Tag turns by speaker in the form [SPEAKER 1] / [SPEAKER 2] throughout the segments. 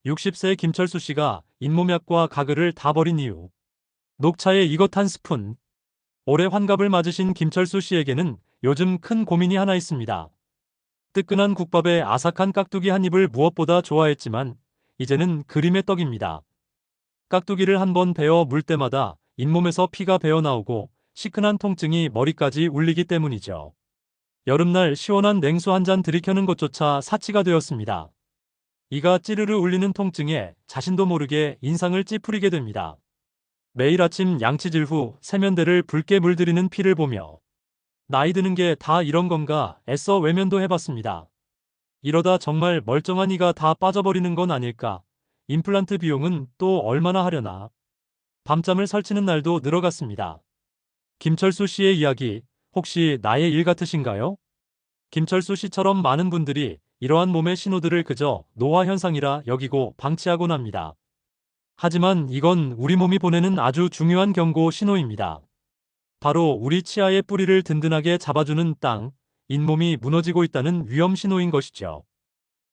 [SPEAKER 1] 60세 김철수 씨가 잇몸약과 가글을 다 버린 이유. 녹차에 이것 한 스푼. 올해 환갑을 맞으신 김철수 씨에게는 요즘 큰 고민이 하나 있습니다. 뜨끈한 국밥에 아삭한 깍두기 한 입을 무엇보다 좋아했지만 이제는 그림의 떡입니다. 깍두기를 한번 베어 물 때마다 잇몸에서 피가 배어 나오고 시큰한 통증이 머리까지 울리기 때문이죠. 여름날 시원한 냉수 한 잔 들이켜는 것조차 사치가 되었습니다. 이가 찌르르 울리는 통증에 자신도 모르게 인상을 찌푸리게 됩니다. 매일 아침 양치질 후 세면대를 붉게 물들이는 피를 보며 나이 드는 게 다 이런 건가 애써 외면도 해봤습니다. 이러다 정말 멀쩡한 이가 다 빠져버리는 건 아닐까. 임플란트 비용은 또 얼마나 하려나. 밤잠을 설치는 날도 늘어갔습니다. 김철수 씨의 이야기, 혹시 나의 일 같으신가요? 김철수 씨처럼 많은 분들이 이러한 몸의 신호들을 그저 노화 현상이라 여기고 방치하곤 합니다. 하지만 이건 우리 몸이 보내는 아주 중요한 경고 신호입니다. 바로 우리 치아의 뿌리를 든든하게 잡아주는 땅, 잇몸이 무너지고 있다는 위험 신호인 것이죠.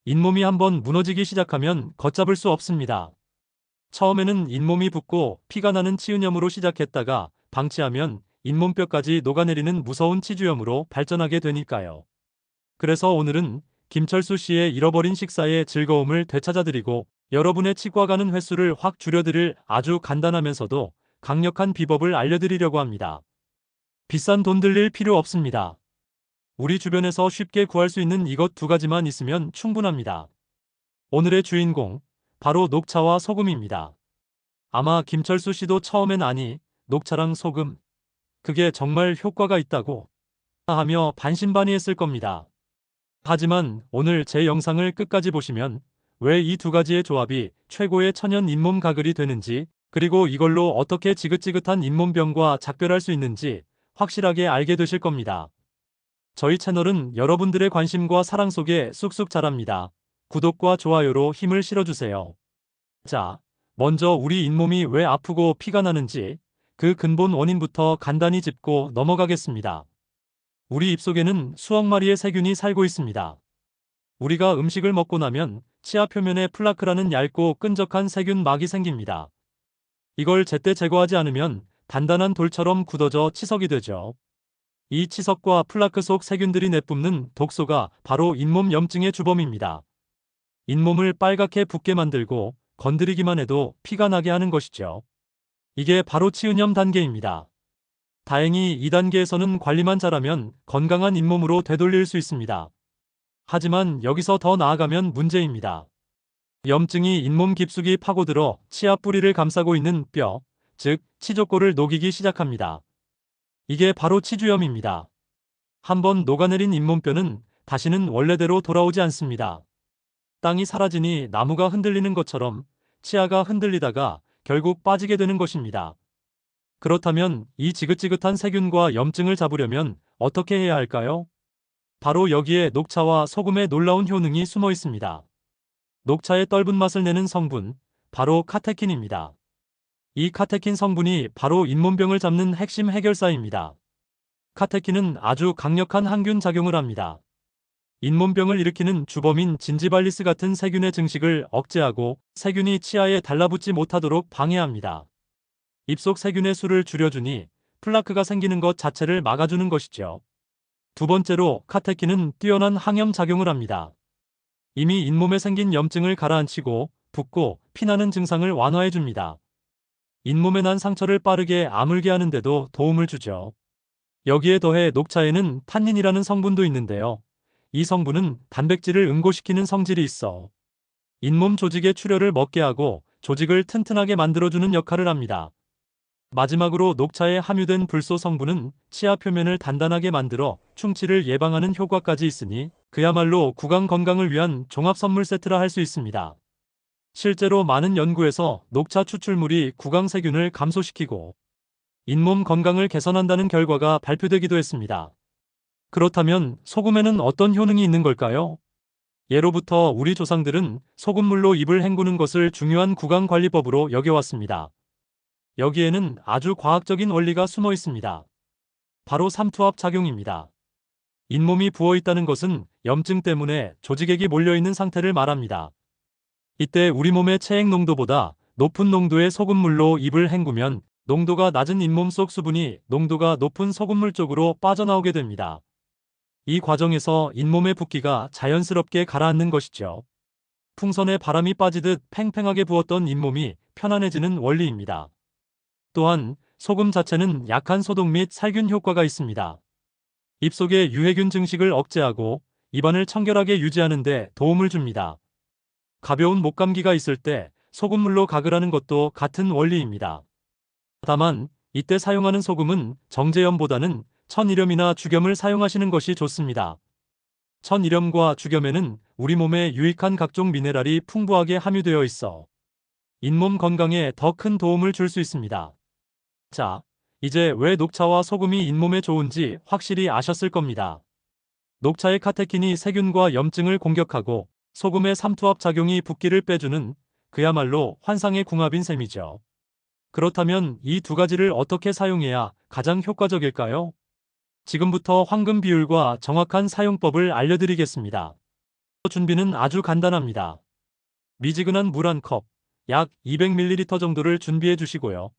[SPEAKER 1] 잇몸이 한번 무너지기 시작하면 걷잡을 수 없습니다. 처음에는 잇몸이 붓고 피가 나는 치은염으로 시작했다가 방치하면 잇몸뼈까지 녹아내리는 무서운 치주염으로 발전하게 되니까요. 그래서 오늘은 김철수 씨의 잃어버린 식사의 즐거움을 되찾아드리고 여러분의 치과 가는 횟수를 확 줄여드릴 아주 간단하면서도 강력한 비법을 알려드리려고 합니다. 비싼 돈 들릴 필요 없습니다. 우리 주변에서 쉽게 구할 수 있는 이것 두 가지만 있으면 충분합니다. 오늘의 주인공, 바로 녹차와 소금입니다. 아마 김철수 씨도 처음엔 아니, 녹차랑 소금, 그게 정말 효과가 있다고 하며 반신반의했을 겁니다. 하지만 오늘 제 영상을 끝까지 보시면 왜 이 두 가지의 조합이 최고의 천연 잇몸 가글이 되는지, 그리고 이걸로 어떻게 지긋지긋한 잇몸병과 작별할 수 있는지 확실하게 알게 되실 겁니다. 저희 채널은 여러분들의 관심과 사랑 속에 쑥쑥 자랍니다. 구독과 좋아요로 힘을 실어주세요. 자, 먼저 우리 잇몸이 왜 아프고 피가 나는지 그 근본 원인부터 간단히 짚고 넘어가겠습니다. 우리 입속에는 수억 마리의 세균이 살고 있습니다. 우리가 음식을 먹고 나면 치아 표면에 플라크라는 얇고 끈적한 세균막이 생깁니다. 이걸 제때 제거하지 않으면 단단한 돌처럼 굳어져 치석이 되죠. 이 치석과 플라크 속 세균들이 내뿜는 독소가 바로 잇몸 염증의 주범입니다. 잇몸을 빨갛게 붓게 만들고 건드리기만 해도 피가 나게 하는 것이죠. 이게 바로 치은염 단계입니다. 다행히 2단계에서는 관리만 잘하면 건강한 잇몸으로 되돌릴 수 있습니다. 하지만 여기서 더 나아가면 문제입니다. 염증이 잇몸 깊숙이 파고들어 치아 뿌리를 감싸고 있는 뼈, 즉 치조골을 녹이기 시작합니다. 이게 바로 치주염입니다. 한번 녹아내린 잇몸뼈는 다시는 원래대로 돌아오지 않습니다. 땅이 사라지니 나무가 흔들리는 것처럼 치아가 흔들리다가 결국 빠지게 되는 것입니다. 그렇다면 이 지긋지긋한 세균과 염증을 잡으려면 어떻게 해야 할까요? 바로 여기에 녹차와 소금의 놀라운 효능이 숨어 있습니다. 녹차의 떫은 맛을 내는 성분, 바로 카테킨입니다. 이 카테킨 성분이 바로 잇몸병을 잡는 핵심 해결사입니다. 카테킨은 아주 강력한 항균 작용을 합니다. 잇몸병을 일으키는 주범인 진지발리스 같은 세균의 증식을 억제하고 세균이 치아에 달라붙지 못하도록 방해합니다. 입속 세균의 수를 줄여주니 플라크가 생기는 것 자체를 막아주는 것이죠. 두 번째로 카테킨은 뛰어난 항염 작용을 합니다. 이미 잇몸에 생긴 염증을 가라앉히고 붓고 피나는 증상을 완화해줍니다. 잇몸에 난 상처를 빠르게 아물게 하는데도 도움을 주죠. 여기에 더해 녹차에는 탄닌이라는 성분도 있는데요. 이 성분은 단백질을 응고시키는 성질이 있어 잇몸 조직의 출혈을 멎게 하고 조직을 튼튼하게 만들어주는 역할을 합니다. 마지막으로 녹차에 함유된 불소 성분은 치아 표면을 단단하게 만들어 충치를 예방하는 효과까지 있으니 그야말로 구강 건강을 위한 종합 선물 세트라 할 수 있습니다. 실제로 많은 연구에서 녹차 추출물이 구강 세균을 감소시키고 잇몸 건강을 개선한다는 결과가 발표되기도 했습니다. 그렇다면 소금에는 어떤 효능이 있는 걸까요? 예로부터 우리 조상들은 소금물로 입을 헹구는 것을 중요한 구강관리법으로 여겨왔습니다. 여기에는 아주 과학적인 원리가 숨어 있습니다. 바로 삼투압 작용입니다. 잇몸이 부어 있다는 것은 염증 때문에 조직액이 몰려있는 상태를 말합니다. 이때 우리 몸의 체액 농도보다 높은 농도의 소금물로 입을 헹구면 농도가 낮은 잇몸 속 수분이 농도가 높은 소금물 쪽으로 빠져나오게 됩니다. 이 과정에서 잇몸의 붓기가 자연스럽게 가라앉는 것이죠. 풍선에 바람이 빠지듯 팽팽하게 부었던 잇몸이 편안해지는 원리입니다. 또한 소금 자체는 약한 소독 및 살균 효과가 있습니다. 입속의 유해균 증식을 억제하고 입안을 청결하게 유지하는 데 도움을 줍니다. 가벼운 목감기가 있을 때 소금물로 가글 하는 것도 같은 원리입니다. 다만 이때 사용하는 소금은 정제염보다는 천일염이나 죽염을 사용하시는 것이 좋습니다. 천일염과 죽염에는 우리 몸에 유익한 각종 미네랄이 풍부하게 함유되어 있어 잇몸 건강에 더 큰 도움을 줄 수 있습니다. 자, 이제 왜 녹차와 소금이 잇몸에 좋은지 확실히 아셨을 겁니다. 녹차의 카테킨이 세균과 염증을 공격하고 소금의 삼투압 작용이 붓기를 빼주는 그야말로 환상의 궁합인 셈이죠. 그렇다면 이 두 가지를 어떻게 사용해야 가장 효과적일까요? 지금부터 황금 비율과 정확한 사용법을 알려드리겠습니다. 준비는 아주 간단합니다. 미지근한 물 한 컵, 약 200ml 정도를 준비해 주시고요.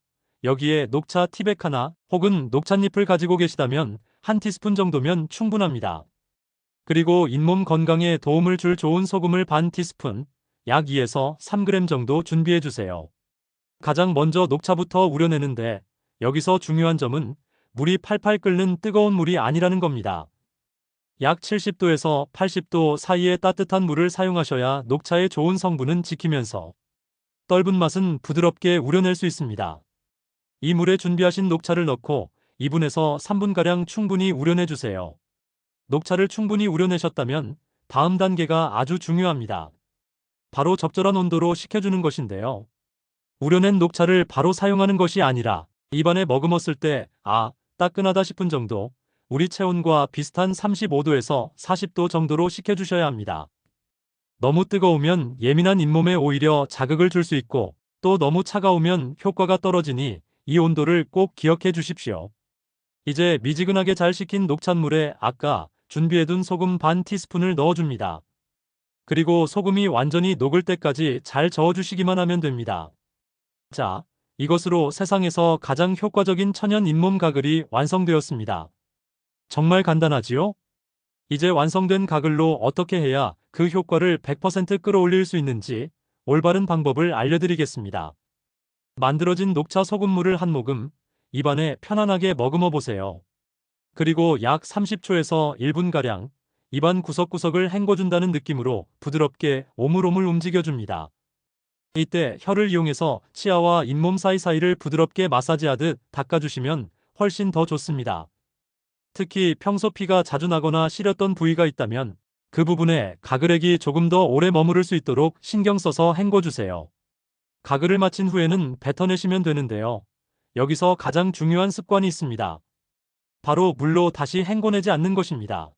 [SPEAKER 1] 여기에 녹차 티백 하나 혹은 녹찻잎을 가지고 계시다면 한 티스푼 정도면 충분합니다. 그리고 잇몸 건강에 도움을 줄 좋은 소금을 반 티스푼, 약 2에서 3g 정도 준비해 주세요. 가장 먼저 녹차부터 우려내는데 여기서 중요한 점은 물이 팔팔 끓는 뜨거운 물이 아니라는 겁니다. 약 70도에서 80도 사이의 따뜻한 물을 사용하셔야 녹차의 좋은 성분은 지키면서 떫은 맛은 부드럽게 우려낼 수 있습니다. 이 물에 준비하신 녹차를 넣고 2분에서 3분가량 충분히 우려내 주세요. 녹차를 충분히 우려내셨다면 다음 단계가 아주 중요합니다. 바로 적절한 온도로 식혀주는 것인데요. 우려낸 녹차를 바로 사용하는 것이 아니라 입안에 머금었을 때 따끈하다 싶은 정도, 우리 체온과 비슷한 35도에서 40도 정도로 식혀주셔야 합니다. 너무 뜨거우면 예민한 잇몸에 오히려 자극을 줄 수 있고 또 너무 차가우면 효과가 떨어지니 이 온도를 꼭 기억해 주십시오. 이제 미지근하게 잘 식힌 녹찬물에 아까 준비해둔 소금 반 티스푼을 넣어줍니다. 그리고 소금이 완전히 녹을 때까지 잘 저어주시기만 하면 됩니다. 자, 이것으로 세상에서 가장 효과적인 천연 잇몸 가글이 완성되었습니다. 정말 간단하지요? 이제 완성된 가글로 어떻게 해야 그 효과를 100% 끌어올릴 수 있는지 올바른 방법을 알려드리겠습니다. 만들어진 녹차 소금물을 한 모금 입안에 편안하게 머금어 보세요. 그리고 약 30초에서 1분가량 입안 구석구석을 헹궈준다는 느낌으로 부드럽게 오물오물 움직여줍니다. 이때 혀를 이용해서 치아와 잇몸 사이사이를 부드럽게 마사지하듯 닦아주시면 훨씬 더 좋습니다. 특히 평소 피가 자주 나거나 시렸던 부위가 있다면 그 부분에 가글액이 조금 더 오래 머무를 수 있도록 신경 써서 헹궈주세요. 가글을 마친 후에는 뱉어내시면 되는데요. 여기서 가장 중요한 습관이 있습니다. 바로 물로 다시 헹궈내지 않는 것입니다.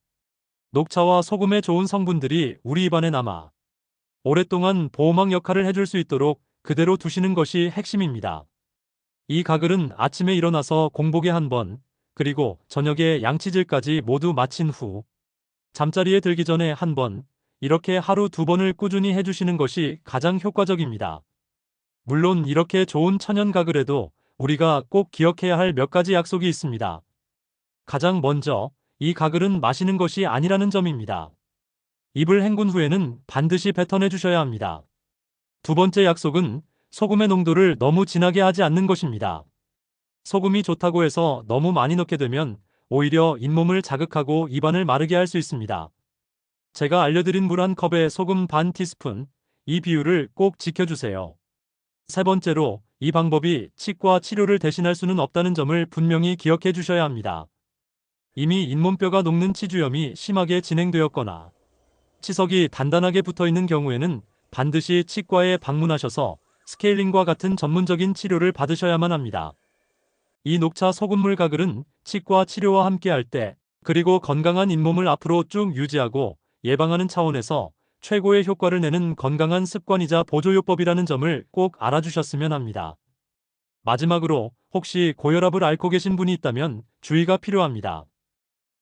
[SPEAKER 1] 녹차와 소금의 좋은 성분들이 우리 입안에 남아 오랫동안 보호막 역할을 해줄 수 있도록 그대로 두시는 것이 핵심입니다. 이 가글은 아침에 일어나서 공복에 한 번, 그리고 저녁에 양치질까지 모두 마친 후 잠자리에 들기 전에 한 번, 이렇게 하루 2번을 꾸준히 해주시는 것이 가장 효과적입니다. 물론 이렇게 좋은 천연 가글에도 우리가 꼭 기억해야 할 몇 가지 약속이 있습니다. 가장 먼저 이 가글은 마시는 것이 아니라는 점입니다. 입을 헹군 후에는 반드시 뱉어내 주셔야 합니다. 두 번째 약속은 소금의 농도를 너무 진하게 하지 않는 것입니다. 소금이 좋다고 해서 너무 많이 넣게 되면 오히려 잇몸을 자극하고 입안을 마르게 할 수 있습니다. 제가 알려드린 물 한 컵에 소금 반 티스푼, 이 비율을 꼭 지켜주세요. 세 번째로 이 방법이 치과 치료를 대신할 수는 없다는 점을 분명히 기억해 주셔야 합니다. 이미 잇몸뼈가 녹는 치주염이 심하게 진행되었거나 치석이 단단하게 붙어있는 경우에는 반드시 치과에 방문하셔서 스케일링과 같은 전문적인 치료를 받으셔야만 합니다. 이 녹차 소금물 가글은 치과 치료와 함께 할 때, 그리고 건강한 잇몸을 앞으로 쭉 유지하고 예방하는 차원에서 최고의 효과를 내는 건강한 습관이자 보조요법이라는 점을 꼭 알아주셨으면 합니다. 마지막으로 혹시 고혈압을 앓고 계신 분이 있다면 주의가 필요합니다.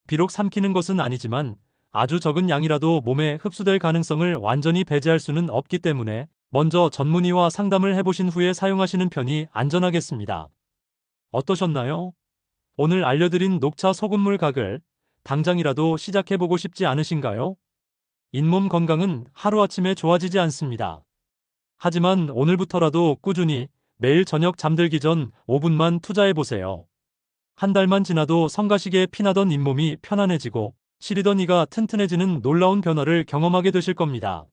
[SPEAKER 1] 비록 삼키는 것은 아니지만 아주 적은 양이라도 몸에 흡수될 가능성을 완전히 배제할 수는 없기 때문에 먼저 전문의와 상담을 해보신 후에 사용하시는 편이 안전하겠습니다. 어떠셨나요? 오늘 알려드린 녹차 소금물 각을 당장이라도 시작해보고 싶지 않으신가요? 잇몸 건강은 하루아침에 좋아지지 않습니다. 하지만 오늘부터라도 꾸준히 매일 저녁 잠들기 전 5분만 투자해보세요. 한 달만 지나도 성가시게 피나던 잇몸이 편안해지고 시리던 이가 튼튼해지는 놀라운 변화를 경험하게 되실 겁니다.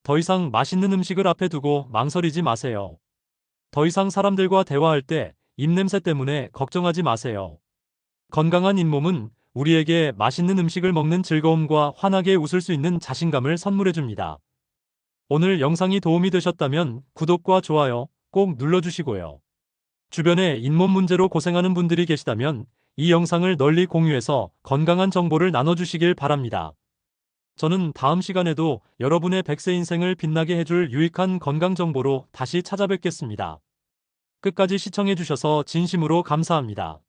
[SPEAKER 1] 더 이상 맛있는 음식을 앞에 두고 망설이지 마세요. 더 이상 사람들과 대화할 때 입냄새 때문에 걱정하지 마세요. 건강한 잇몸은 우리에게 맛있는 음식을 먹는 즐거움과 환하게 웃을 수 있는 자신감을 선물해줍니다. 오늘 영상이 도움이 되셨다면 구독과 좋아요 꼭 눌러주시고요. 주변에 잇몸 문제로 고생하는 분들이 계시다면 이 영상을 널리 공유해서 건강한 정보를 나눠주시길 바랍니다. 저는 다음 시간에도 여러분의 100세 인생을 빛나게 해줄 유익한 건강 정보로 다시 찾아뵙겠습니다. 끝까지 시청해주셔서 진심으로 감사합니다.